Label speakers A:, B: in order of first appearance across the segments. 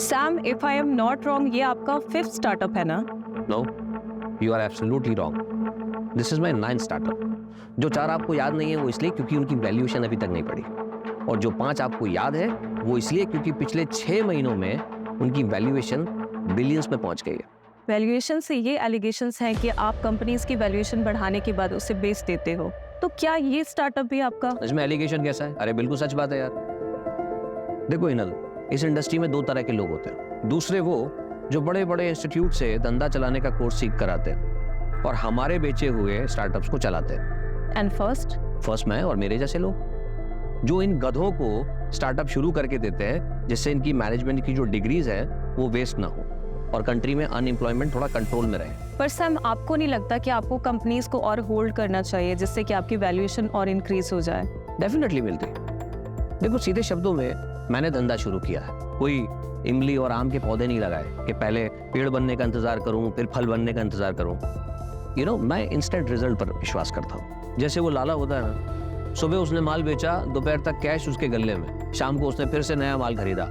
A: Sam, if I am not wrong, ये आपका 5th startup है ना?
B: No, you are absolutely wrong. This is my 9th startup. जो 4 आपको याद नहीं है वो इसलिए क्योंकि उनकी वैल्यूएशन अभी तक नहीं पड़ी, और जो 5 आपको याद है वो इसलिए क्योंकि पिछले 6 महीनों में उनकी वैल्यूएशन बिलियंस में पहुंच गई है।
A: वैल्यूएशन से ये एलिगेशंस हैं कि आप कंपनीज की वैल्यूएशन बढ़ाने के बाद उसे बेच देते हो, तो क्या ये स्टार्टअप भी आपका?
B: इसमें एलिगेशन कैसा है? अरे बिल्कुल सच बात है यार। देखो इनल, इस इंडस्ट्री में 2 तरह के लोग होते हैं। दूसरे वो जो बड़े बड़े इंस्टीट्यूट से धंधा चलाने का कोर्स सीख कर आते हैं और हमारे बेचे हुए स्टार्टअप्स को चलाते हैं।
A: एंड फर्स्ट
B: मैं और मेरे जैसे लोग जो इन गधों को स्टार्टअप शुरू करके देते हैं जिससे इनकी मैनेजमेंट की जो डिग्रीज है वो वेस्ट ना हो और कंट्री में अनएम्प्लॉयमेंट थोड़ा कंट्रोल में रहे।
A: पर सैम, आपको नहीं लगता कि आपको कंपनीज को और होल्ड करना चाहिए जिससे कि आपकी वैल्यूएशन और इंक्रीज हो जाए?
B: डेफिनेटली मिलती। देखो सीधे शब्दों में मैंने धंधा शुरू किया है। कोई इमली और आम के पौधे नहीं लगाए कि पहले पेड़ बनने का इंतजार करूं फिर फल बनने का इंतजार करूं। मैं इंस्टेंट रिजल्ट पर विश्वास करता हूं। जैसे वो लाला होता है ना, सुबह उसने माल बेचा, दोपहर तक कैश उसके गले में, शाम को उसने फिर से नया माल खरीदा।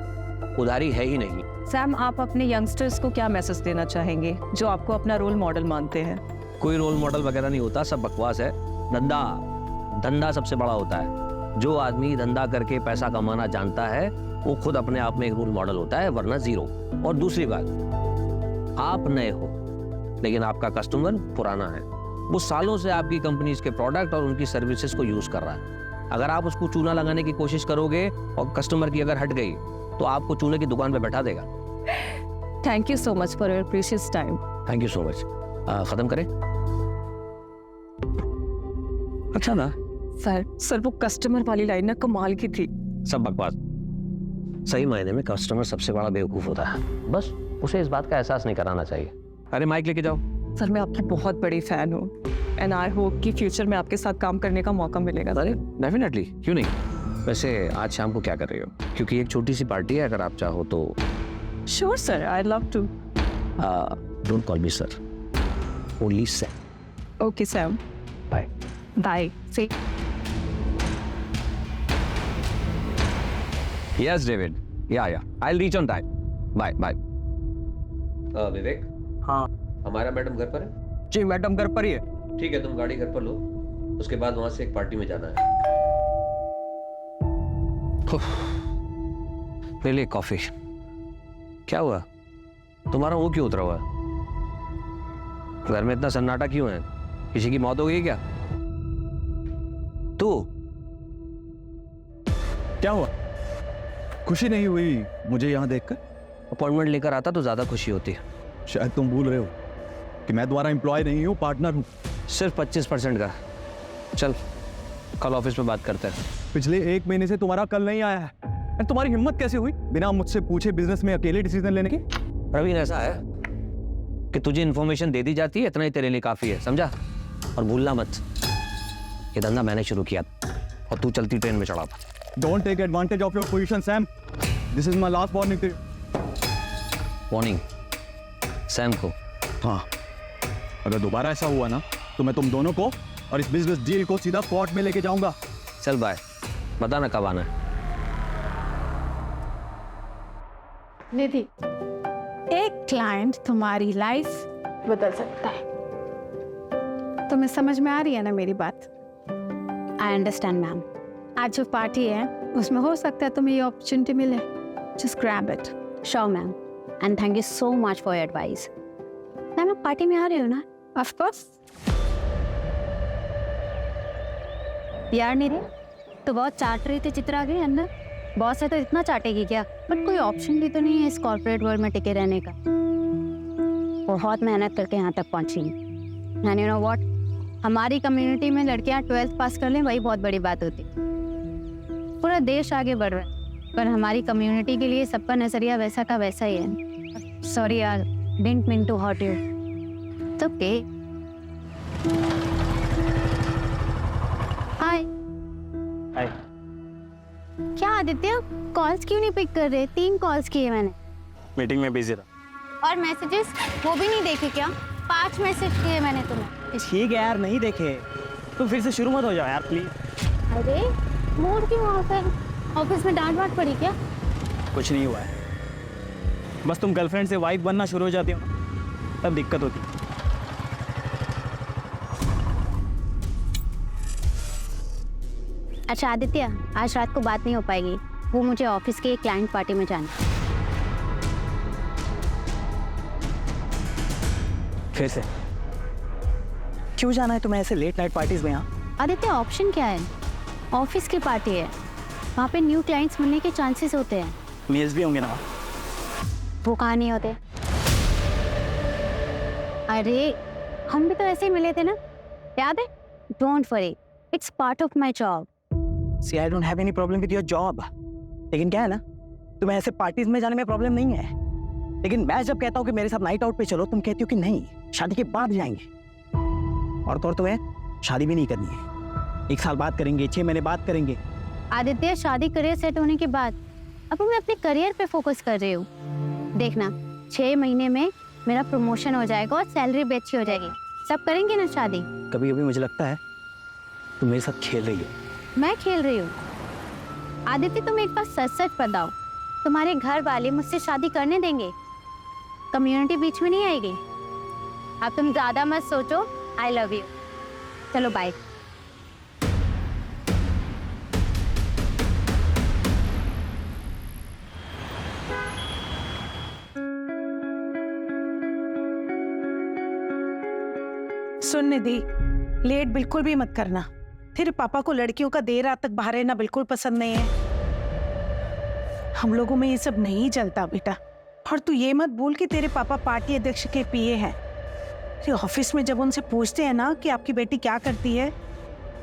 B: उधारी है ही नहीं।
A: सैम, आप अपने यंगस्टर्स को क्या मैसेज देना चाहेंगे जो आपको अपना रोल मॉडल मानते हैं?
B: कोई रोल मॉडल वगैरह नहीं होता, सब बकवास है। धंधा सबसे बड़ा होता है। जो आदमी धंधा करके पैसा कमाना जानता है वो खुद अपने आप में एक रोल मॉडल होता है, वरना जीरो। और दूसरी बात, आप नए हो लेकिन आपका कस्टमर पुराना है। वो सालों से आपकी कंपनीज के प्रोडक्ट और उनकी सर्विसेज को यूज कर रहा है। अगर आप उसको चूना लगाने की कोशिश करोगे और कस्टमर की अगर हट गई तो आपको चूने की दुकान पे बैठा देगा।
A: Thank you so much for your precious time.
B: Thank you so much. खत्म करें? अच्छा ना
A: सर वो कस्टमर वाली लाइन ना कमाल की थी।
B: सब बकवास। सही मायने में कस्टमर सबसे बड़ा बेवकूफ होता है, बस उसे इस बात का एहसास नहीं कराना चाहिए। अरे माइक लेके जाओ।
A: सर मैं आपकी बहुत बड़ी फैन हूँ एंड आई होप कि फ्यूचर में आपके साथ काम करने का मौका मिलेगा।
B: अरे डेफिनेटली, क्यों नहीं। वैसे आज शाम को क्या कर रही हो? क्योंकि एक छोटी सी पार्टी है, अगर आप चाहो तो।
A: Sure sir, I love to.
B: Don't call me sir, only Sam.
A: Okay Sam,
B: bye
A: bye. See
B: Yes, David. Yeah. I'll reach on time. Bye. Vivek.
C: हाँ
B: हमारा मैडम घर पर है?
C: जी मैडम घर पर ही है।
B: ठीक है, तुम गाड़ी घर पर लो, उसके बाद वहां से एक पार्टी में जाना है। ले ले कॉफी। क्या हुआ? तुम्हारा मुंह क्यों उतरा हुआ है? घर में इतना सन्नाटा क्यों है? किसी की मौत हो गई क्या? तू
C: क्या हुआ? खुशी नहीं हुई मुझे यहाँ देखकर?
B: अपॉइंटमेंट लेकर आता तो ज्यादा खुशी होती है।
C: शायद तुम भूल रहे हो कि मैं तुम्हारा एम्प्लॉय नहीं हूँ, पार्टनर हूँ।
B: सिर्फ 25% का। चल कल ऑफिस में बात करते हैं।
C: पिछले 1 महीने से तुम्हारा कल नहीं आया है। और तुम्हारी हिम्मत कैसे हुई बिना मुझसे पूछे बिजनेस में अकेले डिसीजन लेने की?
B: प्रवीण, ऐसा है कि तुझे इन्फॉर्मेशन दे दी जाती है, इतना ही तेरे लिए काफी है, समझा? और भूलना मत, ये धंधा मैंने शुरू किया और तू चलती ट्रेन में चढ़ा था।
C: Don't take advantage of your position, Sam. This is my last warning to you.
B: Warning Sam को?
C: हाँ, अगर दोबारा ऐसा हुआ ना तो मैं तुम दोनों को और इस बिजनेस डील को सीधा कोर्ट में लेके जाऊंगा।
B: चल बाय, बता ना कब आना है।
D: निधि, एक क्लाइंट तुम्हारी लाइफ बदल सकता है। तुम्हें समझ में आ रही है ना मेरी बात? I understand ma'am. आज जो पार्टी है उसमें हो सकता है तुम्हें ये अपॉर्चुनिटी मिले। Just grab it.
E: Sure ma'am, and thank you so much for your advice. Ma'am आप पार्टी में आ रहे हो ना?
D: Of course.
E: यार निधि, तो बहुत चाट रही थी चित्रा के अंदर। बॉस है तो इतना चाटेगी क्या? बट कोई ऑप्शन भी तो नहीं है इस कॉर्पोरेट वर्ल्ड में टिके रहने का। बहुत मेहनत करके यहाँ तक पहुँची। एंड यू नो व्हाट, हमारी कम्युनिटी में लड़कियाँ 12th पास कर लें वही बहुत बड़ी बात होती। पूरा देश आगे बढ़ रहा है पर हमारी कम्युनिटी के लिए सबका नजरिया वैसा का वैसा ही है। सॉरी यार, didn't mean to hurt you. It's okay. Hi.
C: Hi.
E: क्या आदित्य, कॉल्स क्यों नहीं पिक कर रहे? 3 कॉल्स किए मैंने।
C: मीटिंग में बिजी रहा।
E: और मैसेजेस वो भी नहीं देखे क्या? 5 मैसेज किए मैंने तुम्हें।
F: ठीक है यार, नहीं देखे तो फिर से शुरू मत हो जाओ यार प्लीज।
E: अरे मूड क्यों ऑफ है? ऑफिस में डांट वाट पड़ी क्या?
F: कुछ नहीं हुआ है। बस तुम गर्लफ्रेंड से वाइफ बनना शुरू हो जाती हो तब दिक्कत होती।
E: अच्छा आदित्य, आज रात को बात नहीं हो पाएगी, वो मुझे ऑफिस के क्लाइंट पार्टी में जाना है।
F: फिर से क्यों जाना है तुम्हें ऐसे लेट नाइट पार्टीज में? यहाँ
E: आदित्य ऑप्शन क्या है? ऑफिस की पार्टी है, वहाँ पे न्यू क्लाइंट्स मिलने के चांसेस होते हैं।
F: मेल्स भी होंगे ना?
E: वो कहाँ नहीं होते? अरे हम भी तो ऐसे ही मिले थे ना, याद है? Don't worry, it's part of my job.
F: See I don't have any problem with your job, लेकिन क्या है ना, तुम्हें ऐसे पार्टीज में जाने में प्रॉब्लम नहीं है, लेकिन मैं जब कहता हूँ कि मेरे साथ नाइट आउट पे चलो, तुम कहती हो कि नहीं, शादी के बाद जाएंगे। और तो और तुम्हें शादी भी नहीं करनी है, 1 साल बाद करेंगे, 6 महीने बाद करेंगे।
E: आदित्य शादी करियर सेट होने के बाद अब मैं अपने करियर पे फोकस कर रही हूँ। देखना 6 महीने में मेरा प्रमोशन हो जाएगा और सैलरी भी अच्छी हो जाएगी, सब करेंगे ना शादी।
F: कभी कभी मुझे लगता है तुम मेरे साथ खेल रही हो।
E: मैं खेल रही हूँ? आदित्य तुम एक बार सच सच बताओ, तुम्हारे घर वाले मुझसे शादी करने देंगे? कम्युनिटी बीच में नहीं आएगी? अब तुम ज्यादा मत सोचो, आई लव यू। चलो बाय।
G: सुन निधि, लेट बिल्कुल भी मत करना। तेरे पापा को लड़कियों का देर रात तक बाहर रहना बिल्कुल पसंद नहीं है। हम लोगों में ये सब नहीं चलता बेटा। और तू ये मत भूल कि तेरे पापा पार्टी अध्यक्ष के पीए हैं। तेरे ऑफिस में जब उनसे पूछते हैं ना कि आपकी बेटी क्या करती है,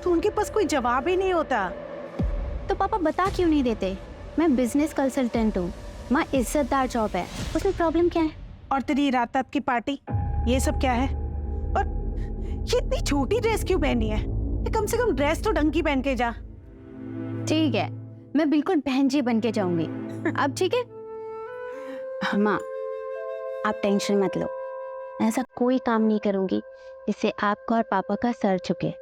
G: तो उनके पास कोई जवाब ही नहीं होता।
E: तो पापा बता क्यों नहीं देते? मैं बिजनेस कंसल्टेंट हूँ, माँ इज्जतदार जॉब है, उसमें प्रॉब्लम क्या है?
G: और तेरी रात रात की पार्टी, ये सब क्या है? और ये इतनी छोटी ड्रेस क्यों पहनी है? कम से कम ड्रेस तो ढंग की पहन के जा।
E: ठीक है, मैं बिल्कुल बहन जी बन के जाऊंगी। अब ठीक है? माँ आप टेंशन मत लो, ऐसा कोई काम नहीं करूंगी जिससे आपका और पापा का सर झुके।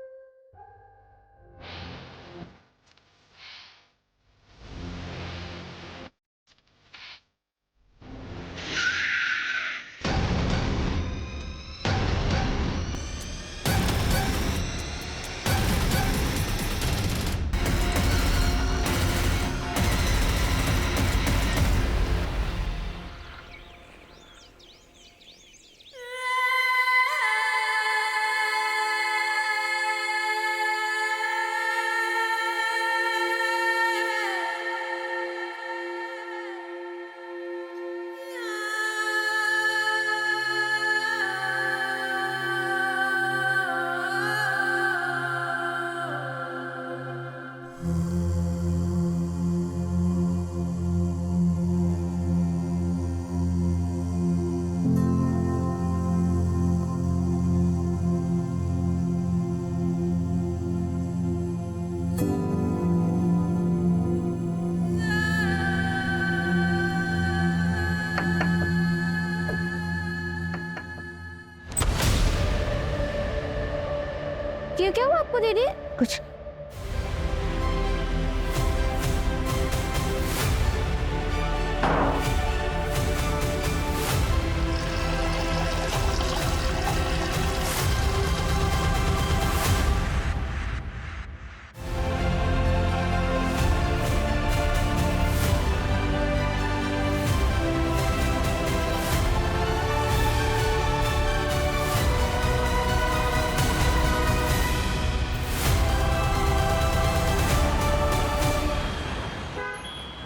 E: क्या हुआ आपको दीदी? कुछ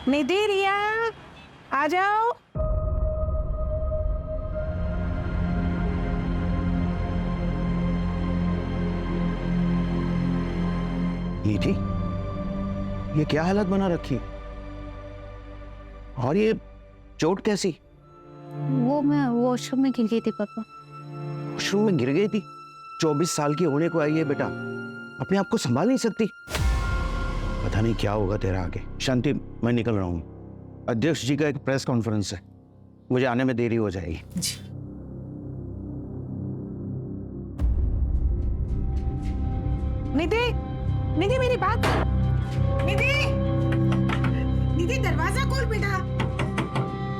G: निधि, रिया आ जाओ।
H: निधि, ये क्या हालत बना रखी? और ये चोट कैसी?
E: वो मैं वॉशरूम में गिर गई थी पापा।
H: वॉशरूम में गिर गई थी? 24 साल की होने को आई है बेटा, अपने आप को संभाल नहीं सकती। पता नहीं क्या होगा तेरा आगे। शांति, मैं निकल रहा हूँ, अध्यक्ष जी का एक प्रेस कॉन्फ्रेंस है, मुझे आने में देरी हो जाएगी।
G: जी। निधि, निधि मेरी बात। निधि, निधि दरवाजा खोल बेटा।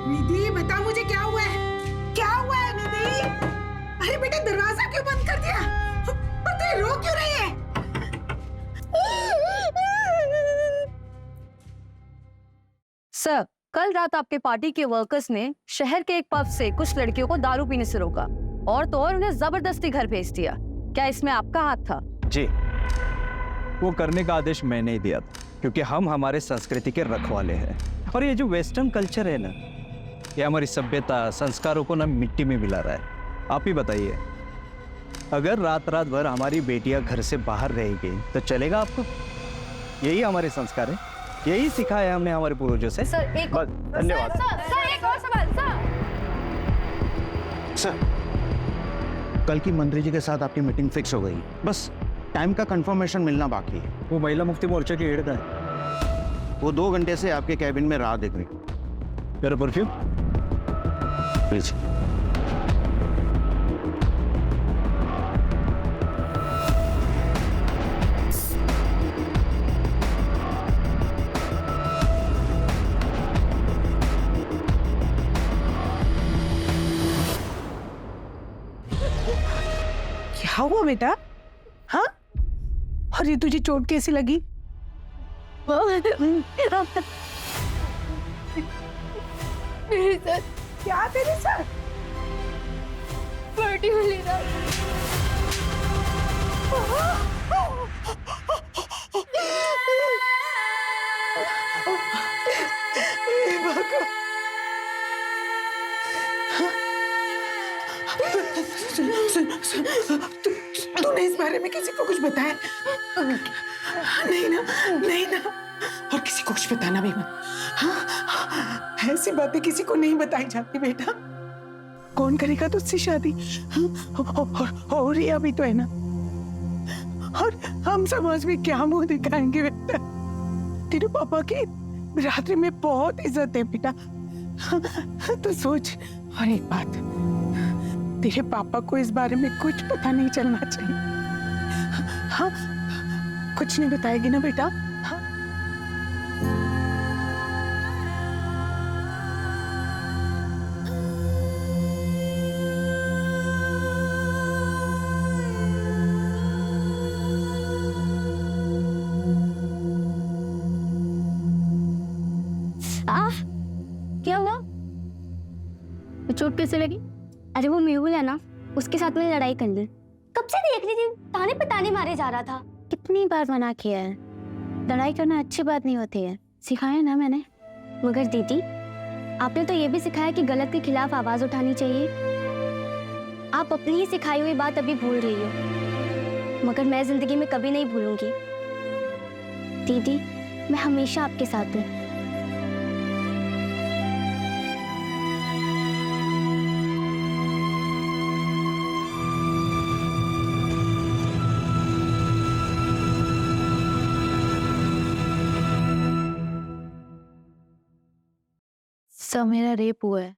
G: निधि बता मुझे क्या हुआ है, क्या हुआ है निधि? अरे बेटा दरवाजा क्यों बंद कर दिया और तू रो क्यों रही है?
A: सर, कल रात आपके पार्टी के वर्कर्स ने शहर के एक पब से कुछ लड़कियों को दारू पीने से रोका और तो और उन्हें जबरदस्ती घर भेज दिया। क्या इसमें आपका हाथ था?
C: जी, वो करने का आदेश मैंने ही दिया था, क्योंकि हम हमारे संस्कृति के रखवाले हैं। और ये जो वेस्टर्न कल्चर है ना, ये हमारी सभ्यता संस्कारों को ना मिट्टी में मिला रहा है। आप ही बताइए, अगर रात रात भर हमारी बेटियां घर से बाहर रहेगी तो चलेगा आपको? यही हमारे संस्कार है, यही सिखाया हमने हमारे पूर्वजों से।
A: सर एक
C: बस, धन्यवाद।
A: सर एक और सवाल
H: सर, कल की मंत्री जी के साथ आपकी मीटिंग फिक्स हो गई, बस टाइम का कंफर्मेशन मिलना बाकी है।
C: वो महिला मुक्ति मोर्चा की हेड है,
H: वो 2 घंटे से आपके कैबिन में राह देख रही।
C: मेरा परफ्यूम
H: प्लीज।
G: क्या हुआ बेटा? हाँ, और ये तुझे चोट कैसी लगी? क्या तेरे साथ?
E: पार्टी में लेना।
G: तूने इस बारे में किसी को कुछ बताया? नहीं ना, नहीं ना, और किसी को कुछ बताना भी मत। हाँ, ऐसी बातें किसी को नहीं बताई जाती बेटा। कौन करेगा तुझसे शादी? और रिया भी तो है ना, और हम समाज में क्या मुंह दिखाएंगे बेटा? तेरे पापा की बिरादरी में बहुत इज्जत है बेटा। तो सोच, और एक बात, तेरे पापा को इस बारे में कुछ पता नहीं चलना चाहिए। हाँ, कुछ नहीं बताएगी ना बेटा? हाँ?
E: क्या हुआ? चोट कैसे लगी? अरे वो मेहुल है ना, उसके साथ में लड़ाई कर ली। कब से देख रही थी, ताने पे ताने मारे जा रहा था। कितनी बार मना किया है, लड़ाई करना अच्छी बात नहीं होती है, सिखाया ना मैंने। मगर दीदी, आपने तो ये भी सिखाया कि गलत के खिलाफ आवाज उठानी चाहिए। आप अपनी ही सिखाई हुई बात अभी भूल रही हो, मगर मैं जिंदगी में कभी नहीं भूलूंगी। दीदी, मैं हमेशा आपके साथ हूँ।
D: सर, मेरा रेप हुआ है।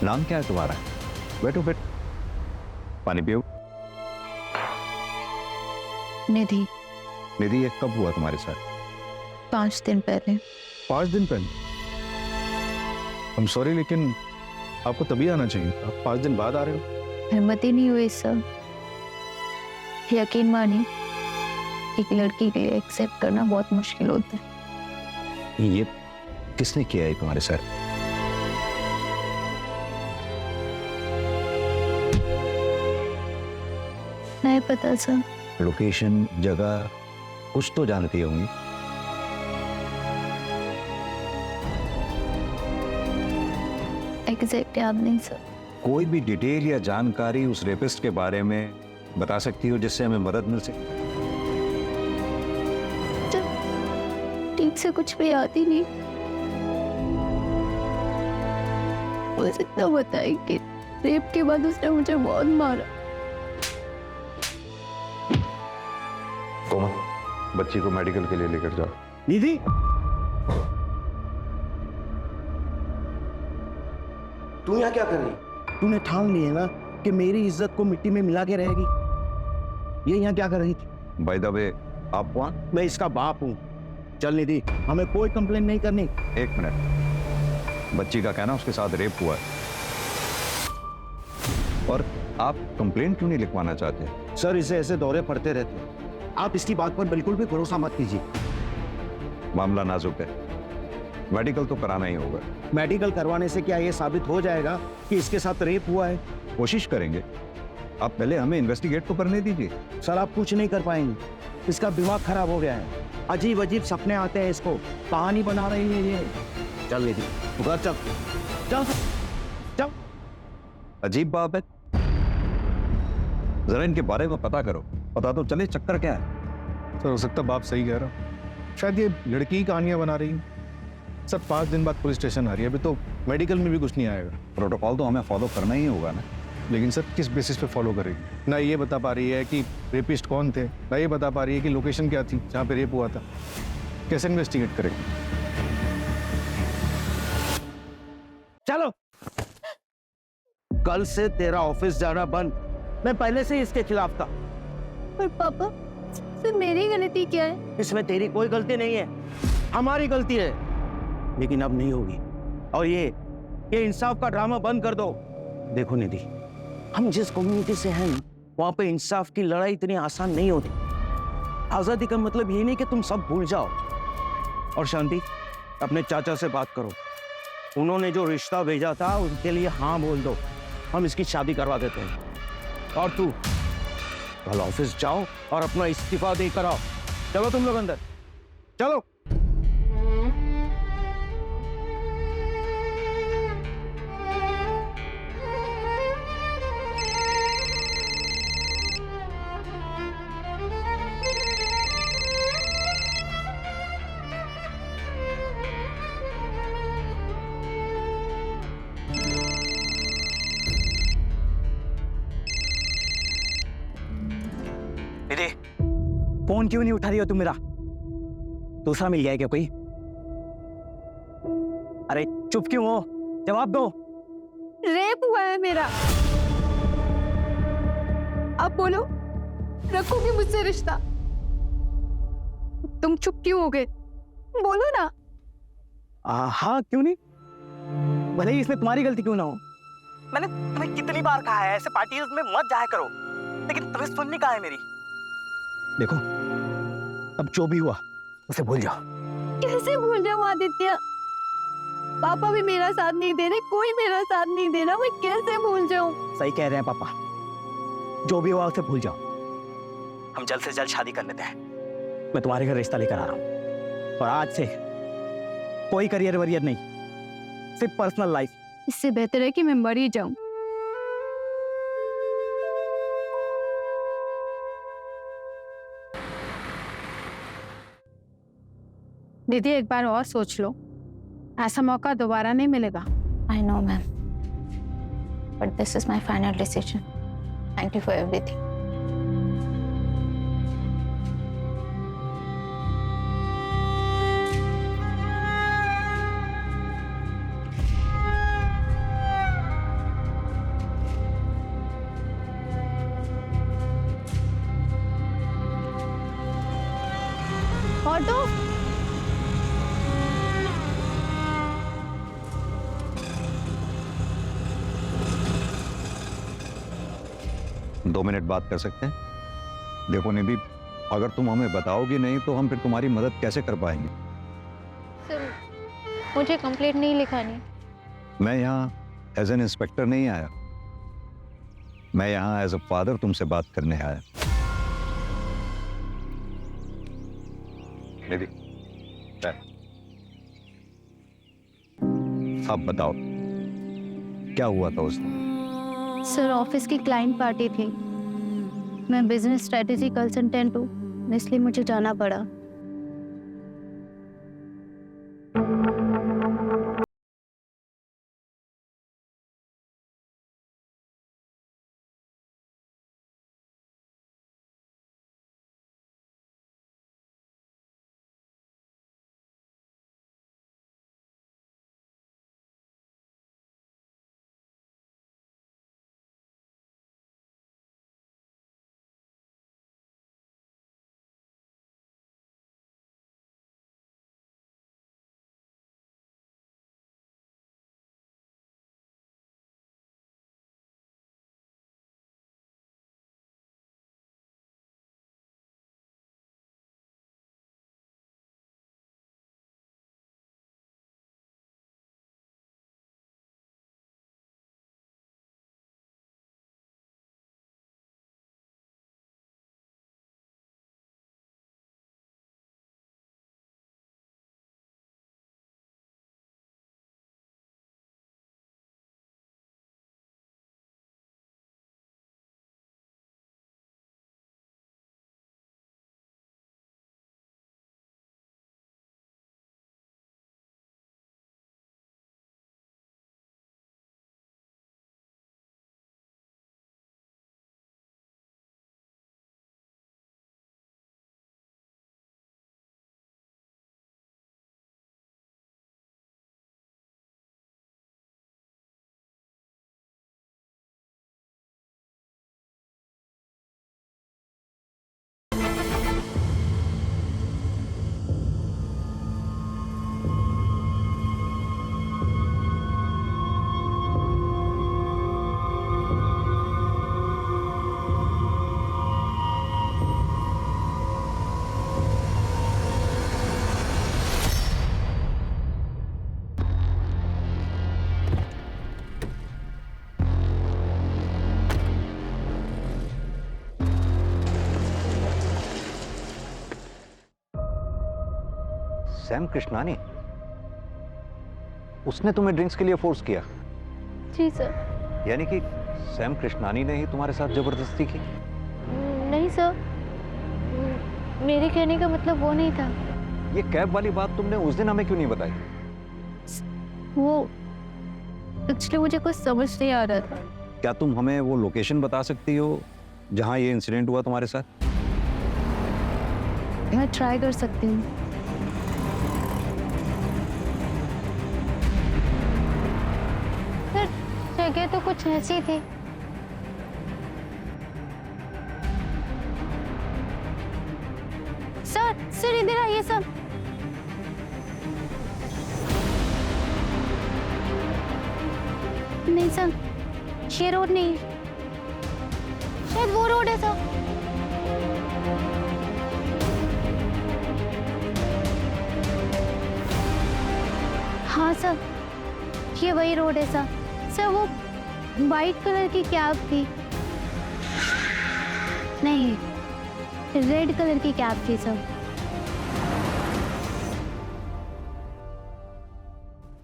C: नाम क्या है तुम्हारा? बैठो बैठो, पानी पियो।
D: निधि।
C: निधि, ये कब हुआ तुम्हारे साथ?
D: 5 दिन पहले।
C: 5 दिन पहले? I'm sorry, लेकिन आपको तभी आना चाहिए, आप 5 दिन बाद आ रहे हो।
D: हिम्मत ही नहीं हुई सर। यकीन मानिए, एक लड़की के लिए एक्सेप्ट करना बहुत मुश्किल होता है।
C: ये किसने किया है तुम्हारे साथ?
D: नहीं पता सर।
C: लोकेशन, जगह कुछ तो जानती होंगी।
D: एग्जैक्ट याद नहीं सर।
C: कोई भी डिटेल या जानकारी उस रेपिस्ट के बारे में बता सकती हो जिससे हमें मदद मिल सके?
D: ठीक से कुछ भी याद ही नहीं, बस इतना बताया कि रेप के बाद उसने मुझे बहुत मारा।
I: कोमल, बच्ची को मेडिकल के लिए लेकर जाओ।
H: निधि, तू यहाँ क्या कर रही? तूने ठान ली है ना कि मेरी इज्जत को मिट्टी में मिला के रहेगी। ये यहाँ क्या कर रही थी?
I: बाय द वे, आप कौन?
H: मैं इसका बाप हूँ। चल निधि, हमें कोई कंप्लेन नहीं करनी।
I: एक मिनट, बच्ची का कहना उसके साथ रेप हुआ है, और आप कंप्लेंट क्यों नहीं लिखवाना चाहते?
H: सर, इसे ऐसे दौरे पड़ते रहते हैं, आप इसकी बात पर बिल्कुल भी भरोसा मत कीजिए।
I: मामला नाजुक है, मेडिकल तो कराना ही होगा।
H: मेडिकल करवाने से क्या ये साबित हो जाएगा कि इसके साथ रेप हुआ है?
I: कोशिश करेंगे, आप पहले हमें इन्वेस्टिगेट तो करने दीजिए।
H: सर, आप कुछ नहीं कर पाएंगे, इसका दिमाग खराब हो गया है, अजीब अजीब सपने आते हैं इसको, कहानी बना रही है ये। चल निधि, तू घर चल, चल चल।
I: अजीब बात है, जरा इनके बारे में पता करो, पता तो चले चक्कर क्या है।
J: सर, हो सकता बाप सही कह रहा हो, शायद ये लड़की ही कहानियां बना रही है। सर, 5 दिन बाद पुलिस स्टेशन आ रही है, अभी तो मेडिकल में भी कुछ नहीं आएगा।
I: प्रोटोकॉल तो हमें फॉलो करना ही होगा ना।
J: लेकिन सर, किस बेसिस पे फॉलो करेगी? ना ये बता पा रही है कि रेपिस्ट कौन थे, ना ये बता पा रही है कि लोकेशन क्या थी जहाँ पे रेप हुआ था। कैसे इन्वेस्टिगेट करेगी?
H: चलो, कल से तेरा ऑफिस जाना बंद। मैं पहले से ही इसके खिलाफ था।
E: पर पापा, सर मेरी गलती क्या है?
H: इसमें तेरी कोई गलती नहीं है, हमारी गलती है, लेकिन अब नहीं होगी। और ये इंसाफ का ड्रामा बंद कर दो। देखो निधि, हम जिस कम्युनिटी से हैं वहां पे इंसाफ की लड़ाई इतनी आसान नहीं होती। आजादी का मतलब ये नहीं कि तुम सब भूल जाओ। और शांति, अपने चाचा से बात करो, उन्होंने जो रिश्ता भेजा था उनके लिए हाँ बोल दो, हम इसकी शादी करवा देते हैं। और तू कल ऑफिस जाओ और अपना इस्तीफा देकर आओ। चलो तुम लोग अंदर, चलो। दीदी, फोन क्यों नहीं उठा रही हो तुम मेरा? दूसरा मिल गया क्या कोई? अरे चुप क्यों हो? जवाब दो।
A: रेप हुआ है मेरा। अब बोलो, रखोगे मुझसे रिश्ता? तुम चुप क्यों हो गए? बोलो ना।
F: हाँ, क्यों नहीं? भले ही इसमें तुम्हारी गलती क्यों ना हो। मैंने तुम्हें कितनी बार कहा है ऐसे पार्टीज में मत जाया करो, लेकिन तुम्हें सुननी कहाँ है मेरी? देखो, अब जो भी हुआ उसे भूल जाओ।
A: कैसे भूल जाऊं आदित्य? पापा भी मेरा साथ नहीं दे रहे, कोई मेरा साथ नहीं दे रहा, मैं कैसे भूल जाऊं?
F: सही कह रहे हैं पापा, जो भी हुआ उसे भूल जाओ। हम जल्द से जल्द शादी कर लेते हैं। मैं तुम्हारे घर रिश्ता लेकर आ रहा हूँ, और आज से कोई करियर वरियर नहीं, सिर्फ पर्सनल लाइफ।
A: इससे बेहतर है कि मैं मर ही जाऊं।
D: दीदी, एक बार और सोच लो, ऐसा मौका दोबारा नहीं मिलेगा।
E: I know, ma'am. But this is my final decision. Thank you for everything.
A: और दो।
I: 2 मिनट बात कर सकते हैं? देखो निधि, अगर तुम हमें बताओगी नहीं तो हम फिर तुम्हारी मदद कैसे कर पाएंगे?
E: सर, मुझे कंप्लेंट नहीं लिखानी।
I: मैं यहाँ एज एन इंस्पेक्टर नहीं आया, मैं यहाँ एज अ फादर तुमसे बात करने आया। निधि, अब बताओ क्या हुआ था उस दिन?
E: सर, ऑफिस की क्लाइंट पार्टी थी। मैं बिजनेस स्ट्रेटेजी कंसल्टेंट हूँ, इसलिए मुझे जाना पड़ा।
I: सैम कृष्णानी, उसने तुम्हें ड्रिंक्स के लिए फोर्स किया?
E: जी सर।
I: यानी कि सैम कृष्णानी ने ही तुम्हारे साथ जबरदस्ती की?
E: नहीं सर, मेरे कहने का मतलब वो नहीं था।
I: ये कैब वाली बात तुमने उस दिन हमें क्यों नहीं बताई?
E: वो एक्चुअली मुझे कुछ समझ नहीं आ रहा था।
I: क्या तुम हमें वो लोकेशन बता सकती हो जहां ये इंसिडेंट हुआ तुम्हारे साथ?
E: मैं ट्राई कर सकती हूँ। सर, जगह तो कुछ ऐसी थी। सर इधर आइए सर। नहीं सर, ये रोड नहीं, शायद वो रोड है सर। हाँ सर, ये वही रोड है सर। सर वो वाइट कलर की कैब थी, नहीं रेड कलर की कैब थी सर।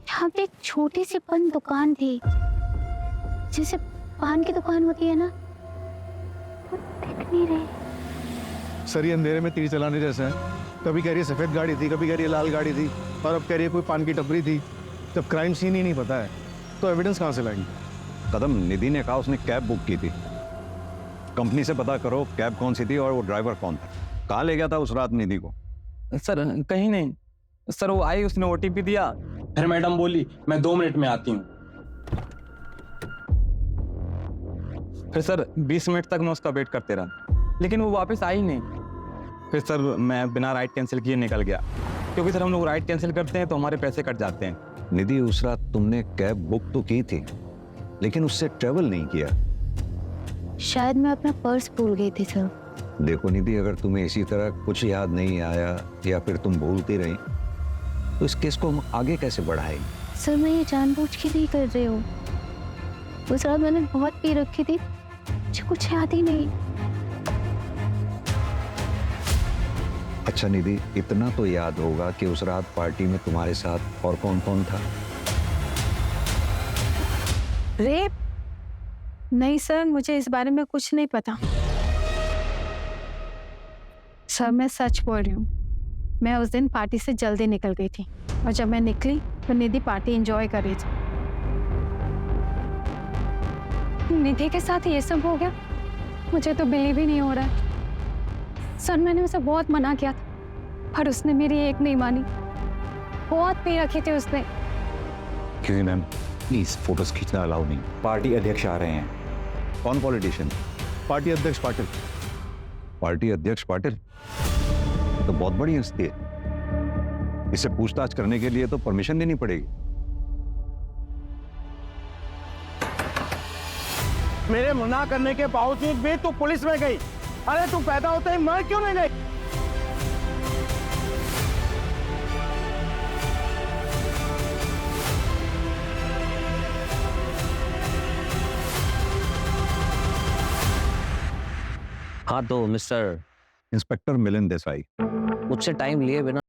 E: यहाँ पे एक छोटी सी पान दुकान थी, जैसे पान की दुकान होती है ना, वो दिख नहीं रही।
J: सर ये अंधेरे में तीर चलाने जैसा है। कभी कह रही है सफेद गाड़ी थी, कभी कह रही है लाल गाड़ी थी, और अब कह रही है कोई पान की टपरी थी। जब क्राइम सीन ही नहीं पता है तो एविडेंस कहाँ से लाएंगे?
I: कदम, निधि ने कहा उसने कैब बुक की थी। कंपनी से पता करो कैब कौन सी थी और वो ड्राइवर कौन था। कहाँ ले गया था उस रात निधि को?
C: सर कहीं नहीं सर, वो आई, उसने ओटीपी दिया,
K: फिर मैडम बोली मैं 2 मिनट में आती हूँ।
C: फिर सर 20 मिनट तक मैं उसका वेट करते रहा, लेकिन वो वापस आई नहीं। फिर सर मैं बिना राइड कैंसिल किए निकल गया, क्योंकि सर हम लोग राइड कैंसिल करते हैं तो हमारे पैसे कट जाते हैं।
I: निधि, उस रात तुमने कैब बुक तो की थी लेकिन उससे ट्रेवल नहीं किया।
E: शायद मैं अपना पर्स भूल गई थी सर।
I: देखो निधि, अगर तुम्हें इसी तरह कुछ याद नहीं आया या फिर तुम भूलती रही तो इस केस को हम आगे कैसे बढ़ाएंगे?
E: सर मैं ये जानबूझ के नहीं कर रही हूँ। उस रात मैंने बहुत पी रखी थी, मुझे कुछ याद ही नहीं।
I: अच्छा निधि, इतना तो याद होगा कि उस रात पार्टी में तुम्हारे साथ और कौन कौन था?
D: रेप? नहीं सर, मुझे इस बारे में कुछ नहीं पता। सर मैं सच बोल रही हूँ, मैं उस दिन पार्टी से जल्दी निकल गई थी, और जब मैं निकली तो निधि पार्टी एंजॉय कर रही थी। निधि के साथ ये सब हो गया? मुझे तो बिलीव ही नहीं हो रहा है। सर मैंने उसे बहुत मना किया था, पर उसने मेरी एक नहीं मानी। बहुत पी रखी थी उसने।
I: क्यों मैम, प्लीज फोटोज खींचना अलाउ नहीं।
K: पार्टी अध्यक्ष आ रहे हैं।
I: कौन पॉलिटिशियन?
J: पार्टी अध्यक्ष पाटिल।
I: पार्टी अध्यक्ष पाटिल तो बहुत बड़ी हस्ती है, इससे पूछताछ करने के लिए तो परमिशन लेनी पड़ेगी।
F: मेरे मना करने के बावजूद भी तू पुलिस में गई। अरे तू पैदा होते ही मर क्यों नहीं गई?
B: हाँ तो मिस्टर,
I: इंस्पेक्टर मिलिंद देसाई।
B: मुझसे टाइम लिए बिना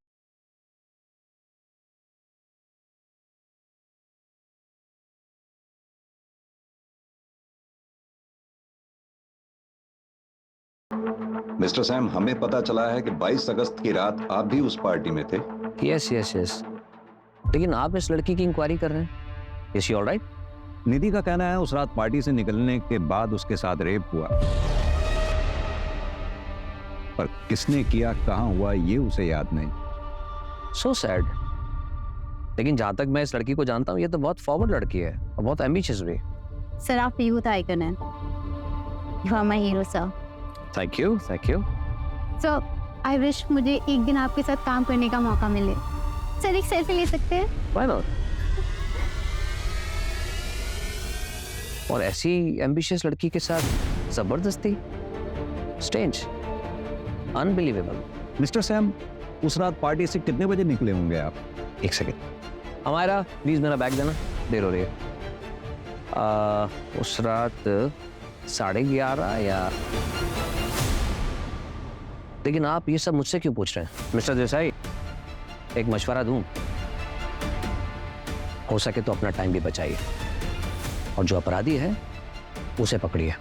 I: मिस्टर सैम, हमें पता चला है कि 22 अगस्त की रात आप भी उस पार्टी में थे।
B: यस यस यस, लेकिन आप इस लड़की की इंक्वायरी कर रहे हैं। Is she alright?
I: निधि का कहना है उस रात पार्टी से निकलने के बाद उसके साथ रेप हुआ, पर किसने किया, कहां हुआ, ये उसे याद नहीं।
B: So sad. लेकिन जहां तक मैं इस लड़की को जानता हूँ, ये तो बहुत फॉरवर्ड लड़की है और बहुत एम्बिशियस भी।
E: सर आप यूथ आइकन हैं। You are my hero sir.
B: Thank you thank you.
E: Sir I wish मुझे एक दिन आपके साथ काम करने का मौका मिले। सर एक सेल्फी ले सकते हैं?
B: Why not? और ऐसी एम्बिशियस लड़की के साथ जबरदस्ती, स्ट्रेंज, अनबिलीवेबल।
I: मिस्टर सैम, उस रात पार्टी से कितने बजे निकले होंगे आप? एक सेकेंड।
B: हमारा प्लीज मेरा बैग देना, देर हो रही है। उस रात 11:30 या, लेकिन आप ये सब मुझसे क्यों पूछ रहे हैं मिस्टर देसाई? एक मशवरा दूं, हो सके तो अपना टाइम भी बचाइए और जो अपराधी है उसे पकड़िए।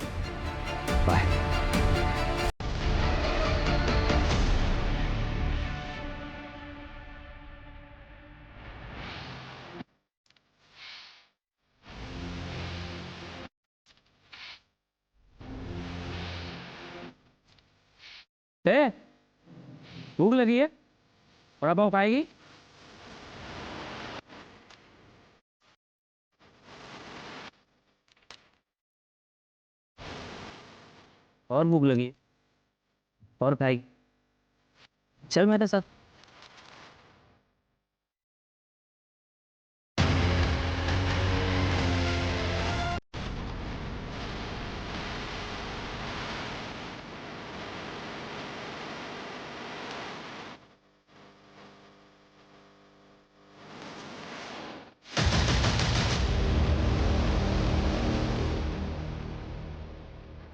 B: बाय।
L: भूख लगी है? वड़ा पाव खाएगी? और भूख लगी है? और खाएगी? चल मेरे साथ।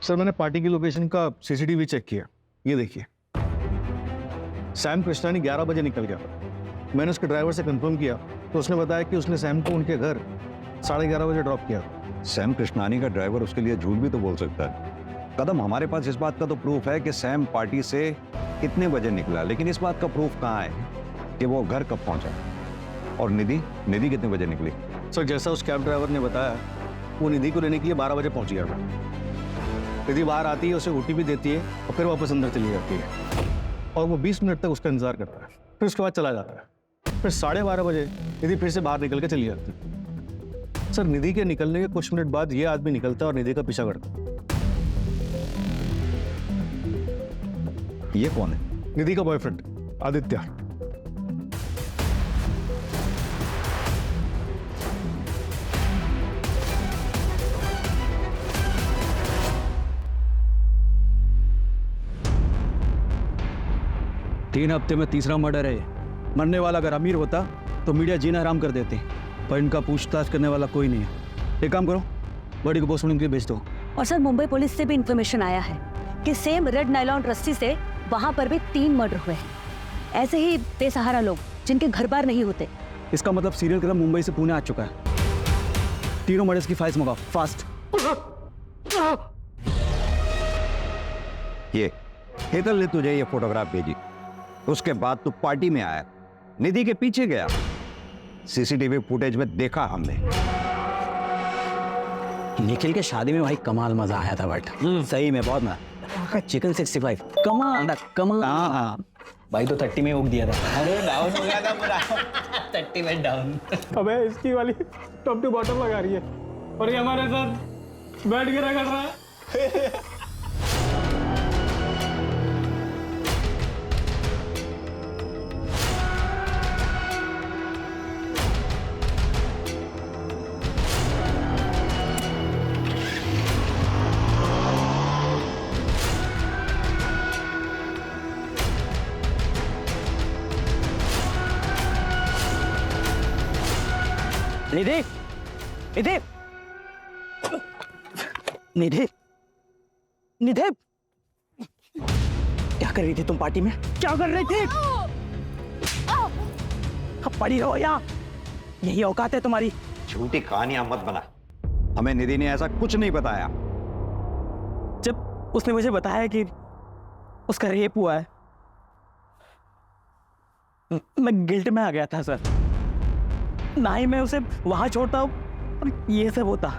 J: सर मैंने पार्टी की लोकेशन का सीसीटीवी चेक किया, ये देखिए। सैम कृष्णानी 11 बजे निकल गया था। मैंने उसके ड्राइवर से कंफर्म किया तो उसने बताया कि उसने सैम को उनके घर 11:30 बजे ड्रॉप किया।
I: सैम कृष्णानी का ड्राइवर उसके लिए झूठ भी तो बोल सकता है। कदम, हमारे पास इस बात का तो प्रूफ है कि सैम पार्टी से कितने बजे निकला, लेकिन इस बात का प्रूफ कहाँ है कि वो घर कब पहुंचा। और निधि कितने बजे निकली?
J: सर जैसा उस कैब ड्राइवर ने बताया, वो निधि को लेने के लिए 12 बजे पहुंच गया था। निधि बाहर आती है, उसे ओटीपी देती है और फिर वापस अंदर चली जाती है और वो 20 मिनट तक उसका इंतजार करता है, फिर उसके बाद चला जाता है। फिर 12:30 बजे निधि फिर से बाहर निकल के चली जाती है। सर निधि के निकलने के कुछ मिनट बाद ये आदमी निकलता है और निधि का पीछा करता है।
I: ये कौन है?
J: निधि का बॉयफ्रेंड आदित्य।
C: तीन हफ्ते में तीसरा मर्डर है ये। मरने वाला अगर अमीर होता तो मीडिया जीना आराम कर देती, पर इनका पूछताछ करने वाला कोई नहीं है। एक काम करो, बॉडी को पोस्टमार्टम के लिए भेज दो।
A: और सर मुंबई पुलिस से भी इंफॉर्मेशन आया है कि सेम रेड नायलॉन रस्सी से वहां पर भी 3 मर्डर हुए हैं। ऐसे ही बेसहारा लोग जिनके घर बार नहीं होते।
C: इसका मतलब सीरियल किलर मुंबई से पुणे आ चुका है। तीनों मर्डर्स की फाइल्स मंगाओ फास्ट।
I: ये हेतल ने तुझे ये फोटोग्राफ भेजी, उसके बाद तू पार्टी में आया, निधि के पीछे गया। सीसीटीवी फुटेज में देखा हमने।
F: निखिल के शादी में भाई कमाल मजा आया था, बट सही में बहुत मजा। चिकन 65 कमाल। हाँ भाई तो 30 में उग दिया था। अरे डाउन हो गया था पूरा 30 में डाउन।
L: अबे इसकी वाली टॉप टू बॉटम लगा रही है और ये हमारे साथ बैठ के रखा रहा है।
F: निधि, निधि, निधि, निधि, क्या कर रही थी तुम पार्टी में? क्या कर रही थी? अब पड़ी रहो यहाँ, यही औकात है तुम्हारी।
I: झूठी कहानियां मत बना, हमें निधि ने ऐसा कुछ नहीं बताया।
F: जब उसने मुझे बताया कि उसका रेप हुआ है, मैं गिल्ट में आ गया था सर। ना ही मैं उसे वहां छोड़ता और ये सब होता।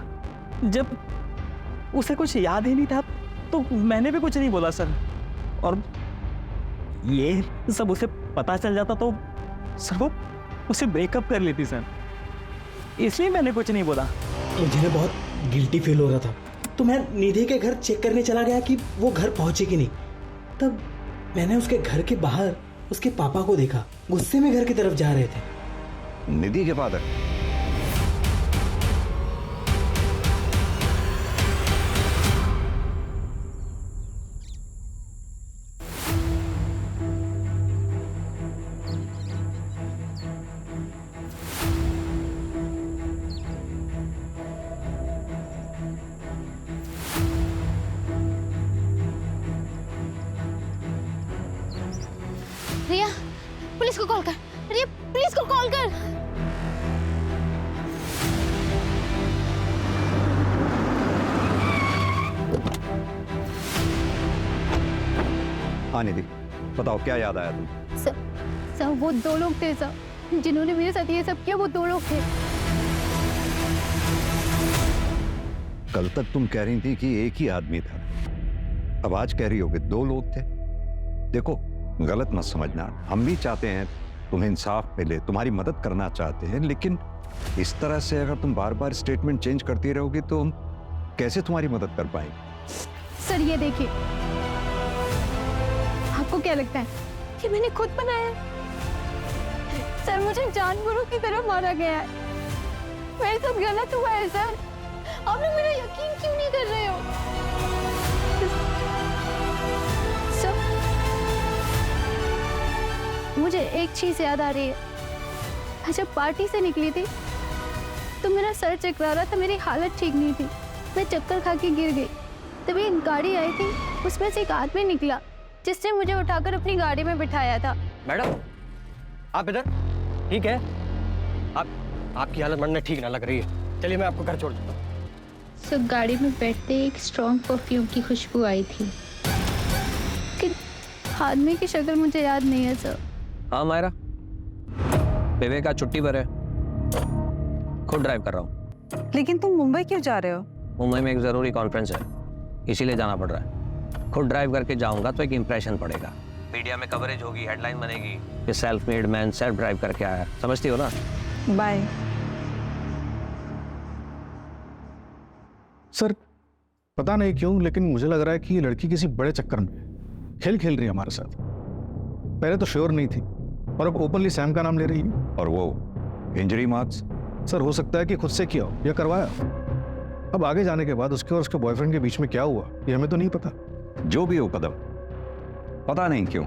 F: जब उसे कुछ याद ही नहीं था तो मैंने भी कुछ नहीं बोला सर। और ये सब उसे पता चल जाता तो सर वो उसे ब्रेकअप कर लेती सर, इसलिए मैंने कुछ नहीं बोला।
M: मुझे बहुत गिल्टी फील हो रहा था, तो मैं निधि के घर चेक करने चला गया कि वो घर पहुंचे कि नहीं। तब मैंने उसके घर के बाहर उसके पापा को देखा, गुस्से में घर की तरफ जा रहे थे।
I: निधि के फादर?
E: रिया, पुलिस को कॉल कर। रिया
I: हाँ निधि, बताओ क्या याद आया तुम्हें?
E: सर वो 2 लोग थे सर, जिन्होंने मेरे साथ ये सब किया, वो 2 लोग थे।
I: कल तक तुम कह रही थी कि एक ही आदमी था, अब आज कह रही हो कि 2 लोग थे। देखो गलत मत समझना, हम भी चाहते हैं तुम्हें इंसाफ मिले, तुम्हारी मदद करना चाहते हैं, लेकिन इस तरह से अगर तुम बार बार स्टेटमेंट चेंज करती रहोगी तो हम कैसे तुम्हारी मदद कर पाएंगे?
E: सर ये देखिए, आपको क्या लगता है कि मैंने खुद बनाया? सर मुझे जानवरों की तरह मारा गया है, मेरे साथ गलत हुआ है सर। आप लोग मेरा यकीन क्यों नहीं कर रहे हो? सर मुझे एक चीज याद आ रही है, मैं जब पार्टी से निकली थी तो मेरा सर चकरा रहा था, मेरी हालत ठीक नहीं थी, मैं चक्कर खा के गिर गई। तभी एक गाड़ी आई थी, उसमें से एक आदमी निकला जिसने मुझे उठाकर अपनी गाड़ी में बिठाया था।
F: मैडम आप इधर ठीक है? आपकी हालत मन में ठीक ना लग रही है, चलिए मैं आपको घर छोड़ देता हूँ।
E: सर गाड़ी में बैठते एक स्ट्रॉन्ग परफ्यूम की खुशबू आई थी, कि आदमी की शक्ल मुझे याद नहीं है सर।
B: हाँ मायरा, विवेक का छुट्टी पर है, खुद ड्राइव कर रहा हूँ।
G: लेकिन तुम मुंबई क्यों जा रहे हो?
B: मुंबई में एक जरूरी कॉन्फ्रेंस है, इसीलिए जाना पड़ रहा है। खुद ड्राइव करके जाऊंगा तो एक इंप्रेशन पड़ेगा, मीडिया में कवरेज होगी, हेडलाइन बनेगी कि self made man self drive करके आया, समझती हो ना?
G: बाय।
J: सर पता नहीं क्यों, लेकिन मुझे लग रहा है कि ये लड़की किसी बड़े चक्कर में खेल रही है हमारे साथ। पहले तो श्योर नहीं थी और अब ओपनली सैम का नाम ले रही है।
I: और वो इंजरी मार्क्स?
J: सर हो सकता है कि खुद से किया हो या करवाया हो। अब आगे जाने के बाद उसके और उसके बॉयफ्रेंड के बीच में क्या हुआ ये हमें तो नहीं पता।
I: जो भी हो कदम, पता नहीं क्यों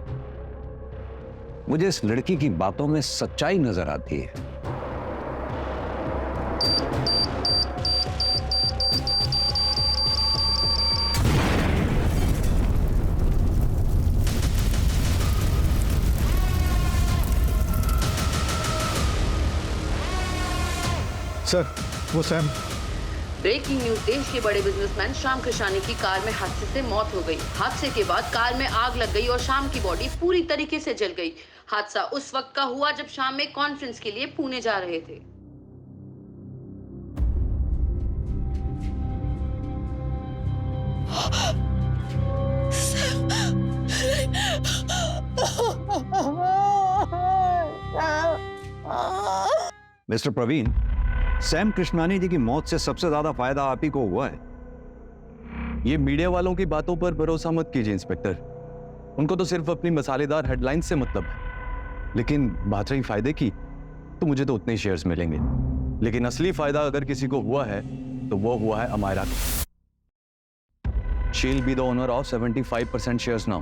I: मुझे इस लड़की की बातों में सच्चाई नजर आती है।
J: सर वो सैम।
A: ब्रेकिंग न्यूज, देश के बड़े बिजनेसमैन श्याम कृष्णानी की कार में हादसे से मौत हो गई। हादसे के बाद कार में आग लग गई और श्याम की बॉडी पूरी तरीके से जल गई। हादसा उस वक्त का हुआ जब श्याम एक कॉन्फ्रेंस के लिए पुणे जा रहे थे।
I: मिस्टर प्रवीण, सैम कृष्णानी जी की मौत से सबसे ज्यादा फायदा आप ही को हुआ है।
K: ये मीडिया वालों की बातों पर भरोसा मत कीजिए इंस्पेक्टर, उनको तो सिर्फ अपनी मसालेदार हेडलाइंस से मतलब है। लेकिन बात रही फायदे की, तो मुझे तो उतने ही शेयर्स मिलेंगे, लेकिन असली फायदा अगर किसी को हुआ है तो वो हुआ है अमायरा को। She will be the owner of 75% shares now.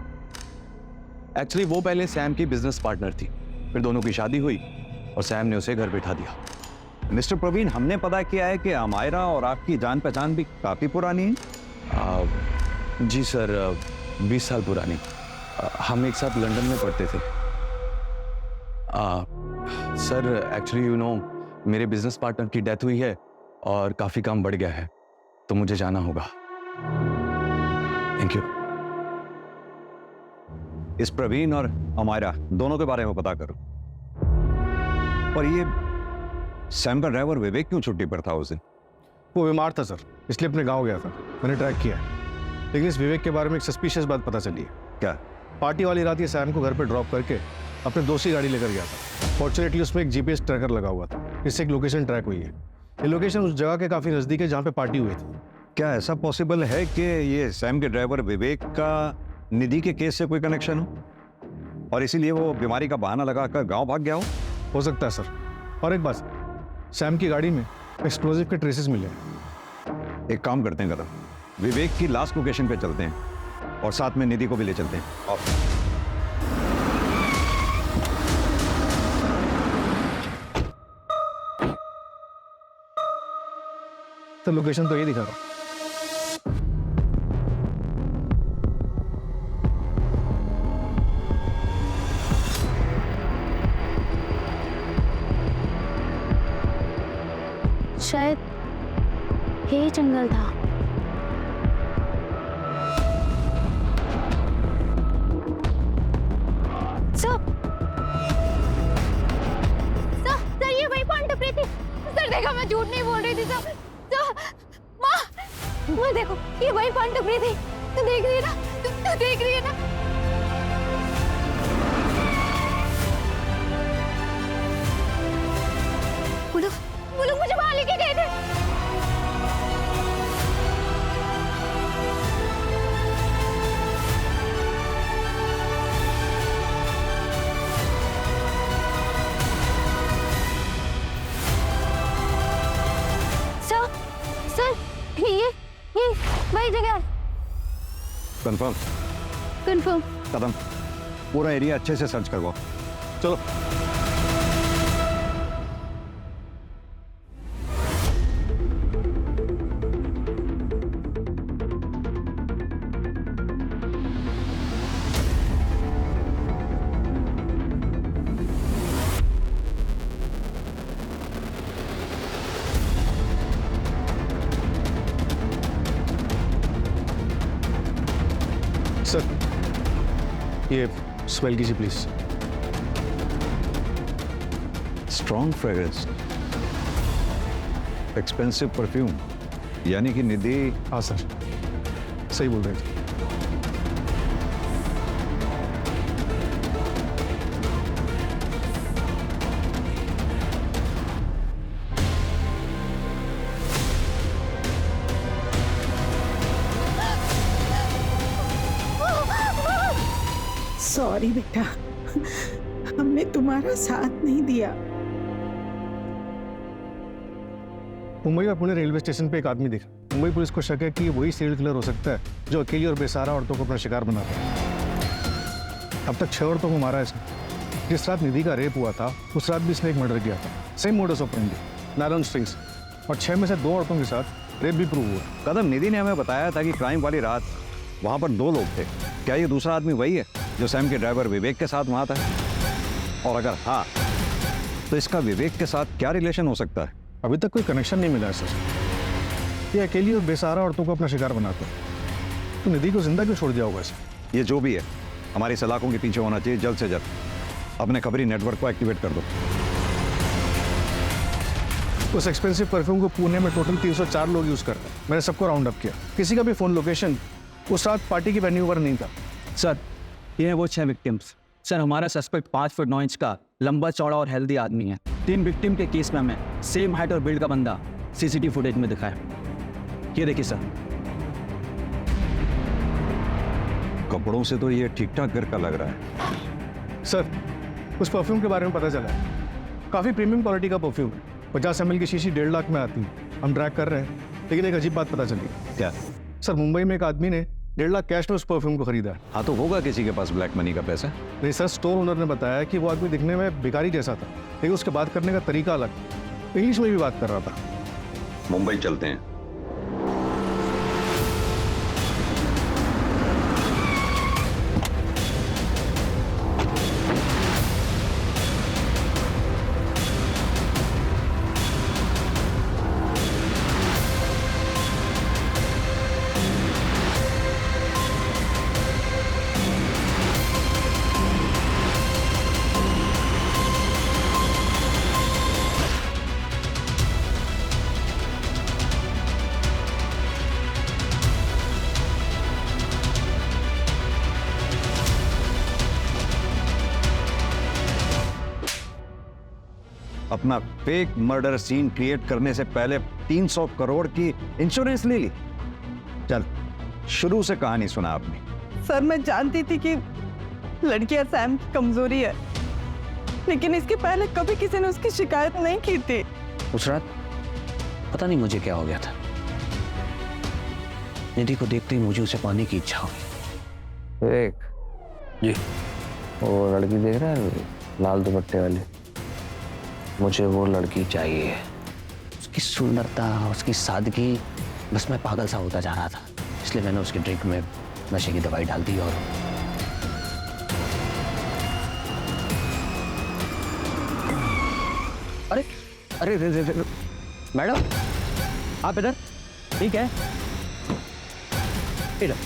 K: Actually वो पहले सैम की बिजनेस पार्टनर थी, फिर दोनों की शादी हुई और सैम ने उसे घर बिठा दिया।
I: मिस्टर प्रवीण, हमने पता किया है कि अमायरा और आपकी जान पहचान भी काफी पुरानी है।
K: जी सर, 20 साल पुरानी। हम एक साथ लंदन में पढ़ते थे। सर एक्चुअली यू नो, मेरे बिजनेस पार्टनर की डेथ हुई है और काफी काम बढ़ गया है, तो मुझे जाना होगा। Thank you.
I: इस प्रवीण और अमायरा दोनों के बारे में पता करो। और ये सैम का ड्राइवर विवेक क्यों छुट्टी पर था उस दिन?
J: वो बीमार था सर, इसलिए अपने गांव गया था। मैंने ट्रैक किया है, लेकिन इस विवेक के बारे में एक सस्पिशियस बात पता चली है।
I: क्या?
J: पार्टी वाली रात ये सैम को घर पे ड्रॉप करके अपने दोस्त की गाड़ी लेकर गया था। फॉर्चुनेटली उसमें एक जीपीएस ट्रैकर लगा हुआ था, इससे एक लोकेशन ट्रैक हुई है। ये लोकेशन उस जगह के काफी नजदीक है जहाँ पे पार्टी हुई थी।
I: क्या ऐसा पॉसिबल है कि ये सैम के ड्राइवर विवेक का निधि के केस से कोई कनेक्शन हो और इसीलिए वो बीमारी का बहाना लगाकर गांव भाग गया
J: हो सकता है सर। और एक बात, सैम की गाड़ी में एक्सप्लोजिव के ट्रेसेस मिले हैं।
I: एक काम करते हैं कदम, विवेक की लास्ट लोकेशन पे चलते हैं और साथ में निधि को भी ले चलते हैं। और
J: तो लोकेशन तो ये दिखा रहा।
E: शायद यही जंगल था। प्रीति, सर देखो मैं झूठ नहीं बोल रही थी सर। माँ देखो ये वही फांटू प्रीति, तू देख रही है ना, तू देख रही है ना। वो लोग मुझे वहां लेके गए थे। सर ये वही जगह है।
I: कंफर्म?
E: कंफर्म।
I: कदम, पूरा एरिया अच्छे से सर्च करवाओ। चलो।
J: सर ये स्मेल कीजिए please.
I: Strong fragrance, expensive perfume, यानी कि निधि।
J: हाँ सर, सही बोल रहे थे।
G: सॉरी बेटा, हमने तुम्हारा साथ नहीं दिया।
J: मुंबई और पुणे रेलवे स्टेशन पे एक आदमी दिखा। मुंबई पुलिस को शक है कि ये वही सीरियल किलर हो सकता है जो अकेली और बेसहारा औरतों को अपना शिकार बनाता है। अब तक 6 औरतों को मारा है इसने। जिस रात निधि का रेप हुआ था उस रात भी इसने एक मर्डर किया था, same modus operandi, nylon strings, और 6 में से 2 औरतों के साथ रेप भी प्रूव हुआ।
I: कदम, निधि ने हमें बताया था कि क्राइम वाली रात वहां पर 2 लोग थे। क्या ये दूसरा आदमी वही है जो सैम के ड्राइवर विवेक के साथ वहां था? और अगर हाँ, तो इसका विवेक के साथ क्या रिलेशन हो सकता है?
J: अभी तक कोई कनेक्शन नहीं मिला है सर। ये अकेली और बेसहारा औरतों को अपना शिकार बनाता है। तो निधि को जिंदा क्यों छोड़ दिया होगा इसे?
I: ये जो भी है, हमारी सलाखों के पीछे होना चाहिए जल्द से जल्द। अपने खबरी नेटवर्क को एक्टिवेट कर दो।
J: उस एक्सपेंसिव परफ्यूम को पुणे में टोटल 304 लोग यूज करते हैं। मैंने सबको राउंड अप किया। किसी का भी फोन लोकेशन उस रात पार्टी की वेन्यू पर नहीं था।
C: सर ये है वो 6 विक्टिम्स। सर हमारा सस्पेक्ट 5 फुट 9 इंच का लंबा चौड़ा और हेल्दी आदमी है। 3 विक्टिम के केस में हमें सेम हाइट और बिल्ड का बंदा सीसीटीवी फुटेज में दिखा है। ये देखिए सर।
I: कपड़ों से तो ये ठीक ठाक घर का लग रहा है।
J: सर उस परफ्यूम के बारे में पता चला है, काफ़ी प्रीमियम क्वालिटी का परफ्यूम है। 50 ml की शीशी 1.5 लाख में आती है। हम ट्रैक कर रहे हैं, लेकिन एक अजीब बात पता चली।
I: क्या?
J: सर मुंबई में एक आदमी ने 1.5 लाख कैश में उस परफ्यूम को खरीदा है।
I: हाँ, तो होगा किसी के पास ब्लैक मनी का पैसा।
J: नहीं सर, स्टोर ओनर ने बताया कि वो आदमी दिखने में भिखारी जैसा था, लेकिन उसके बात करने का तरीका अलग, इंग्लिश में भी बात कर रहा था।
I: मुंबई चलते हैं। अपना फेक मर्डर सीन क्रिएट करने से पहले 300 करोड़ की इंश्योरेंस ले ली। चल, शुरू से कहानी सुना आपने।
G: सर मैं जानती थी कि लड़कियां सैम की कमजोरी है, लेकिन इसके पहले कभी किसी ने उसकी शिकायत नहीं की थी।
B: उस रात पता नहीं मुझे क्या हो गया था। निधि को देखते ही मुझे उसे पाने की इच्छा हुई।
N: एक
B: जी,
N: वो लड़की देख रहा है लाल दुपट्टे वाली,
B: मुझे वो लड़की चाहिए। उसकी सुंदरता, उसकी सादगी, बस मैं पागल सा होता जा रहा था। इसलिए मैंने उसके ड्रिंक में नशे की दवाई डाल दी। और
F: अरे अरे रे, रे, रे, मैडम आप इधर? ठीक है, इधर।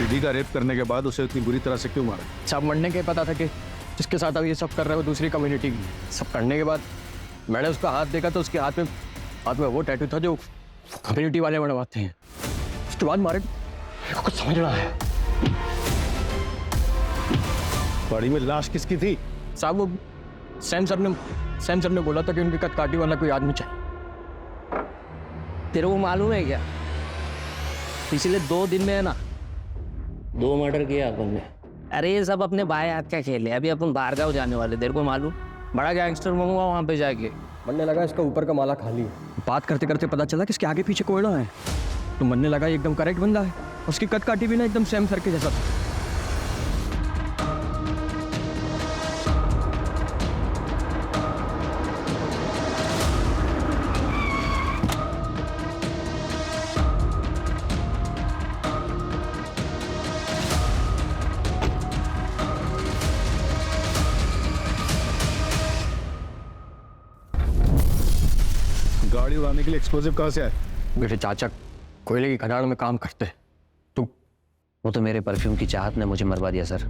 J: निधि का रेप करने के बाद उसे इतनी बुरी तरह से क्यों मारा?
F: सब मरने के पता था कि
L: जिसके साथ अब ये सब कर रहे हो दूसरी कम्युनिटी की। सब करने के बाद मैंने उसका हाथ देखा तो उसके हाथ में वो टैटू था जो कम्युनिटी वाले बनवाते हैं। उसके बाद मारे कुछ समझ ना आया।
J: बॉडी में लाश किसकी थी?
L: साहब वो सैम सर ने बोला था कि उनकी कटकाटी वाला कोई आदमी चाहिए।
B: तेरे को मालूम है क्या, पिछले 2 दिन में है ना 2 मर्डर किया अपन ने। अरे ये सब अपने भाई हाथ का खेल है। अभी अपन बाहर गाँव जाने वाले, तेरे को मालूम, बड़ा गैंगस्टर बनूंगा वहाँ पे जाके।
L: बनने लगा इसका ऊपर का माला खाली है। बात करते करते पता चला कि इसके आगे पीछे कोयला है, तो बनने लगा ये एकदम करेक्ट बंदा है। उसकी कटकाटी भी ना एकदम सैम सर के जैसा था।
J: गाड़ी उड़ाने के लिए एक्सप्लोसिव कहाँ से आए?
L: मेरे चाचा कोयले की खदान में काम करते। तो
B: वो तो मेरे परफ्यूम की चाहत ने मुझे मरवा दिया सर,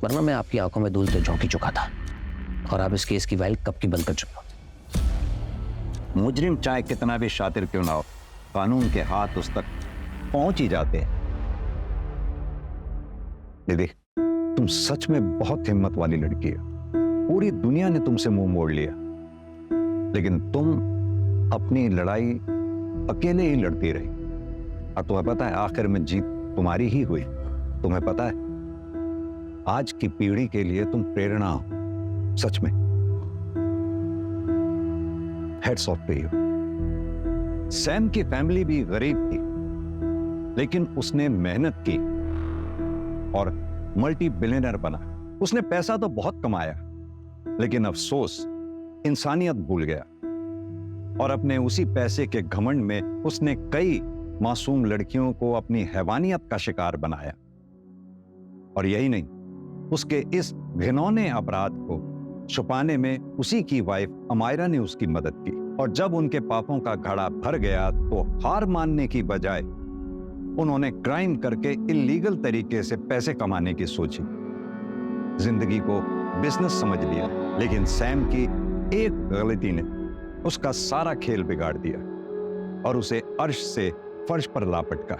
B: वरना मैं आपकी आंखों में धूल से झोंकी चुका था और आप इस केस की फाइल कब की बंद कर चुके होते।
I: मुजरिम चाहे कितना भी शातिर क्यों ना हो, कानून के हाथ उस तक पहुंच ही जाते हैं। दीदी, तुम सच में बहुत हिम्मत वाली लड़की है। पूरी दुनिया ने तुमसे मुंह मोड़ लिया, लेकिन तुम अपनी लड़ाई अकेले ही लड़ती रही। और तुम्हें पता है आखिर में जीत तुम्हारी ही हुई। तुम्हें पता है आज की पीढ़ी के लिए तुम प्रेरणा हो, सच में। Hats off to you. Sam की फैमिली भी गरीब थी, लेकिन उसने मेहनत की और मल्टी बिलियनर बना। उसने पैसा तो बहुत कमाया, लेकिन अफसोस इंसानियत भूल गया और अपने उसी पैसे के घमंड में उसने कई मासूम लड़कियों को अपनी हैवानियत का शिकार बनाया। और यही नहीं, उसके इस घिनौने अपराध को छुपाने में उसी की वाइफ अमायरा ने उसकी मदद की। और जब उनके पापों का घड़ा भर गया तो हार मानने की बजाय उन्होंने क्राइम करके इलीगल तरीके से पैसे कमाने की सोची। जिंदगी को बिजनेस समझ लिया, लेकिन सैम की एक गलती ने उसका सारा खेल बिगाड़ दिया और उसे अर्श से फर्श पर ला पटका।